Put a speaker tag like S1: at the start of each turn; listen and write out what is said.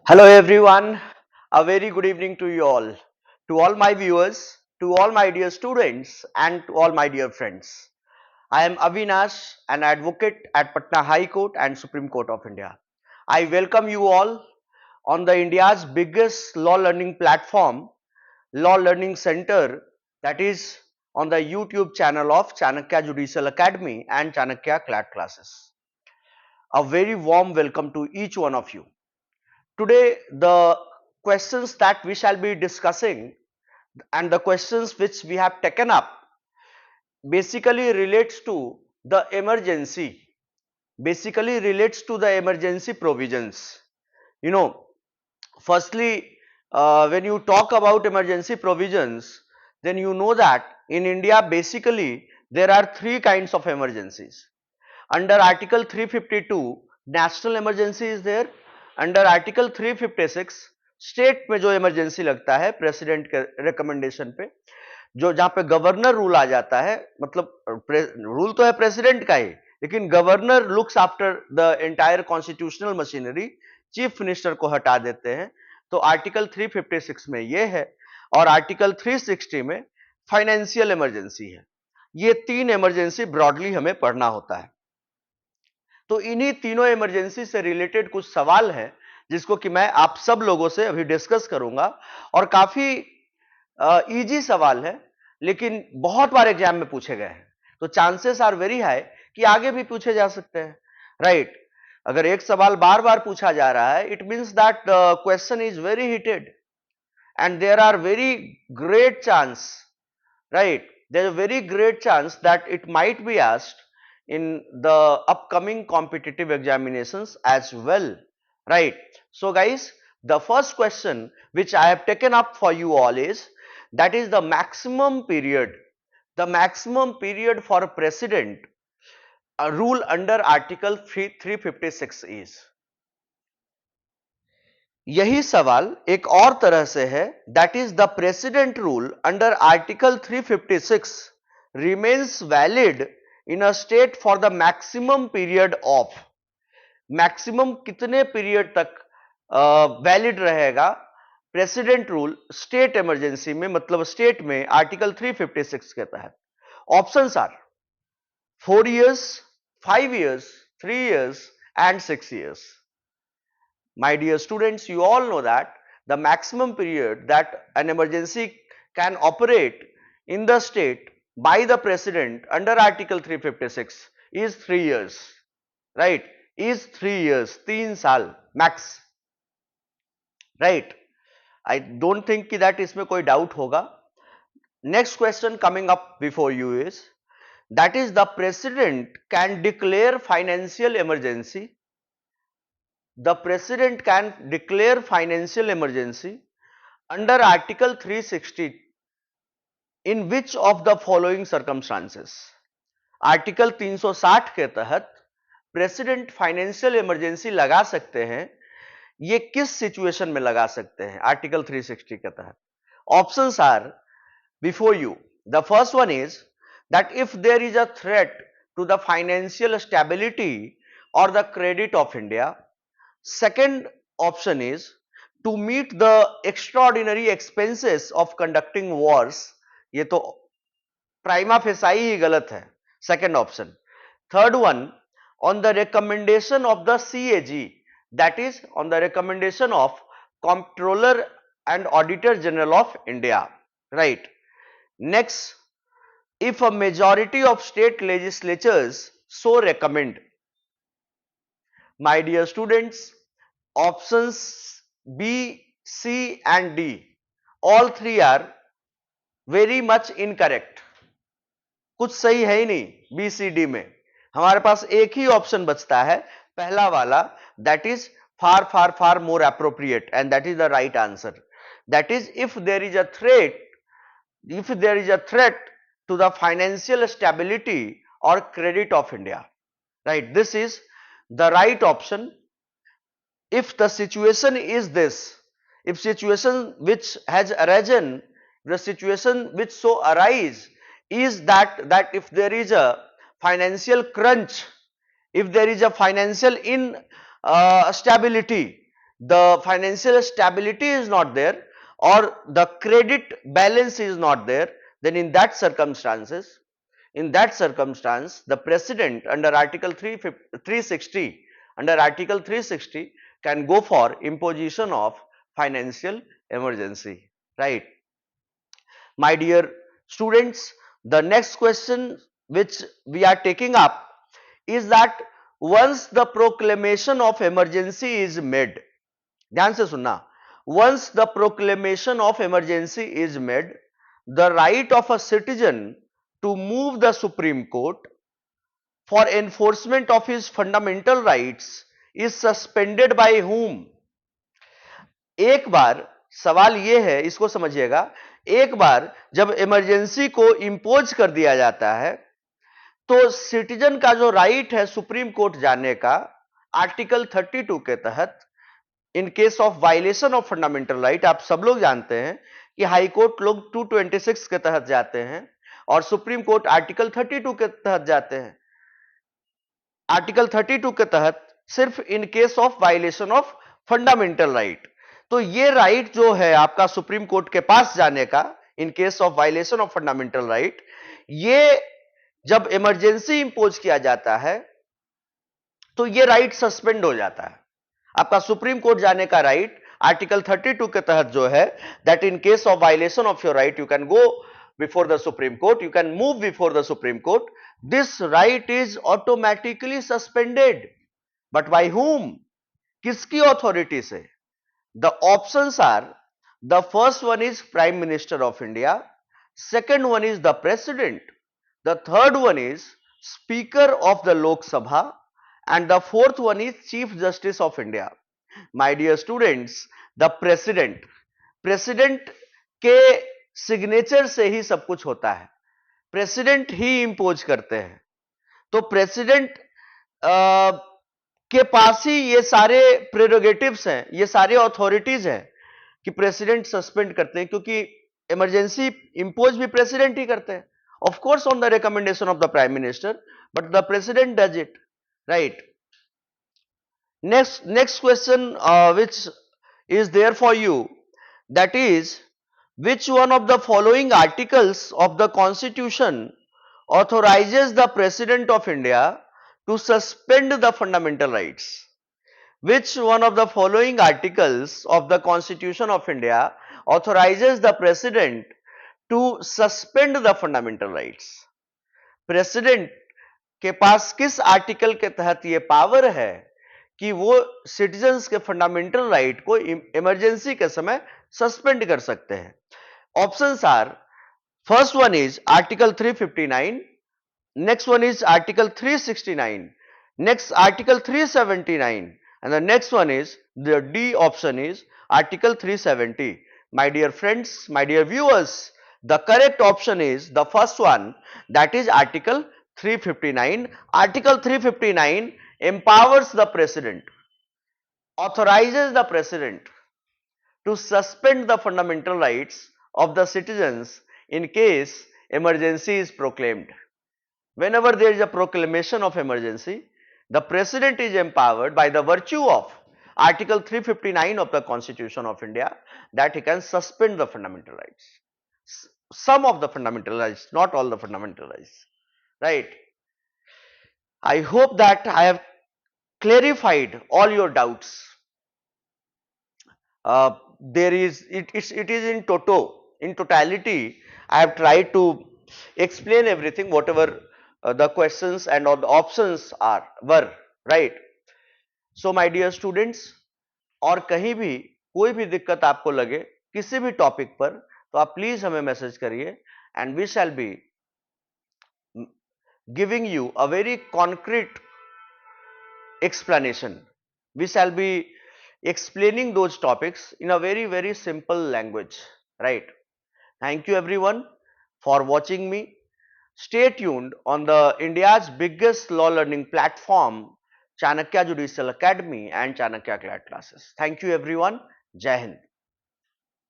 S1: Hello everyone, a very good evening to all my viewers, to all my dear students and to all my dear friends. I am Avinash, an advocate at Patna High Court and Supreme Court of India. I welcome you all on the India's biggest law learning platform, Law Learning Center, that is on the YouTube channel of Chanakya Judicial Academy and Chanakya CLAT classes. A very warm welcome to each one of you. Today, the questions that we shall be discussing and the questions which we have taken up basically relates to the emergency, provisions. You know, firstly, when you talk about emergency provisions, then you know that in India basically there are three kinds of emergencies. Under Article 352 national emergency is there. Under article 356 state में जो emergency लगता है president के recommendation पे, जो जहां पे governor rule आ जाता है, मतलब रूल तो है प्रेसिडेंट का ही, लेकिन governor looks after the entire constitutional machinery, chief minister को हटा देते हैं. तो आर्टिकल 356 में ये है और आर्टिकल 360 में फाइनेंशियल इमरजेंसी है. ये तीन इमरजेंसी ब्रॉडली हमें पढ़ना होता है. तो इन्हीं तीनों इमरजेंसी से रिलेटेड कुछ सवाल हैं जिसको कि मैं आप सब लोगों से अभी डिस्कस करूंगा. और काफी इजी सवाल है, लेकिन बहुत बार एग्जाम में पूछे गए हैं, तो चांसेस आर वेरी हाई कि आगे भी पूछे जा सकते हैं. राइट अगर एक सवाल बार बार पूछा जा रहा है, it means that the question is very heated and there are very great chance, right, there's a very great chance that it might be asked in the upcoming competitive examinations as well. Right, so guys, the first question which I have taken up for you all is, that is the maximum period for a president, a rule under article 356 is. यही सवाल एक और तरह से है, that is the president rule under article 356 remains valid in a state for the maximum period of. Maximum कितने period तक valid रहेगा प्रेसिडेंट रूल स्टेट इमरजेंसी में, मतलब स्टेट में आर्टिकल 356 के तहत. Options are 4 years, 5 years, 3 years and 6 years. My dear students, you all know that the maximum period that an emergency can operate in the state by the president under article 356 is 3 years, right, is 3 years, 3 साल max, right. I don't think that इसमें कोई doubt होगा. Next question coming up before you is, that is the president can declare financial emergency. The president can declare financial emergency under article 360 in which of the following circumstances. Article 360 के तहत president financial emergency लगा सकते हैं. ये किस situation में लगा सकते हैं आर्टिकल 360 के तहत? Options are before you. The first one is that if there is a threat to the financial stability और the credit of India. Second option is to meet the extraordinary expenses of conducting wars. ये तो prima facie ही गलत है, second option. Third one, on the recommendation of the CAG, that is on the recommendation of Comptroller and Auditor General of India. Right. Next, if a majority of state legislatures so recommend. My dear students, options B, C and D, all three are very much incorrect. कुछ सही है ही नहीं B C D में. हमारे पास एक ही option बचता है, पहला वाला, that is far far far more appropriate and that is the right answer. That is if there is a threat to the financial stability और credit of India. Right, this is the right option. If the situation is this, if situation which has arisen, the situation which so arise is that if there is a financial crunch, if there is a financial instability, the financial stability is not there, or the credit balance is not there, then in that circumstance, the president under article 360 can go for imposition of financial emergency, right? My dear students, the next question which we are taking up is that once the proclamation of emergency is made, ध्यान से सुनना, once the proclamation of emergency is made, the right of a citizen to move the Supreme Court for enforcement of his fundamental rights is suspended by whom? एक बार सवाल यह है, इसको समझिएगा, एक बार जब इमरजेंसी को इंपोज कर दिया जाता है तो सिटीजन का जो राइट है सुप्रीम कोर्ट जाने का आर्टिकल 32 के तहत, इन case of violation of fundamental right, आप सब लोग जानते हैं कि हाई कोर्ट लोग 226 के तहत जाते हैं और सुप्रीम कोर्ट आर्टिकल 32 के तहत जाते हैं। आर्टिकल 32 के तहत सिर्फ इन case of violation of fundamental right, तो ये राइट जो है आपका सुप्रीम कोर्ट के पास जाने का इन case of violation of fundamental right, ये जब इमरजेंसी इंपोज किया जाता है तो ये राइट सस्पेंड हो जाता है। आपका सुप्रीम कोर्ट जाने का राइट आर्टिकल 32 के तहत जो है, that in case of violation of your right you can go before the supreme court, you can move before the supreme court, this right is automatically suspended. But by whom? किसकी authority से? The options are, the first one is prime minister of India, second one is the president, the third one is Speaker of the Lok Sabha, and the fourth one is Chief Justice of India. My dear students, the president के signature से ही सब कुछ होता है, president ही impose करते हैं, तो president के पास ही ये सारे प्रेरोगेटिव्स हैं, ये सारे अथॉरिटीज हैं कि प्रेसिडेंट सस्पेंड करते हैं, क्योंकि इमरजेंसी इंपोज भी प्रेसिडेंट ही करते हैं, of course on the recommendation of the prime minister, but the president does it, right? Next question which is there for you, that is, which one of the following articles of the constitution authorizes the president of India to suspend the fundamental rights? Which one of the following articles of the constitution of India authorizes the president to suspend the fundamental rights? President के पास किस article के तहत यह power है कि वो citizens के fundamental right को इमरजेंसी के समय सस्पेंड कर सकते हैं? Options are, first one is article 359, next one is article 369, next article 379, and the next one is, the D option is article 370. My dear friends, my dear viewers, the correct option is the first one, that is article 359. Article 359 empowers the president, authorizes the president to suspend the fundamental rights of the citizens in case emergency is proclaimed. Whenever there is a proclamation of emergency, the president is empowered by the virtue of article 359 of the Constitution of India that he can suspend the fundamental rights. Some of the fundamental rights, not all the fundamental rights, right? I hope that I have clarified all your doubts. It is in totality, I have tried to explain everything, whatever the questions and all the options were, right? So my dear students, और कहीं भी कोई भी दिक्कत आपको लगे किसी भी टॉपिक पर, तो आप प्लीज हमें मैसेज करिए, and we shall be giving you a very concrete explanation. We shall be explaining those topics in a very simple language, right? Thank you everyone for watching me. Stay tuned on the India's biggest law learning platform, Chanakya Judicial Academy and Chanakya CLAT classes. Thank you everyone. Jai Hind.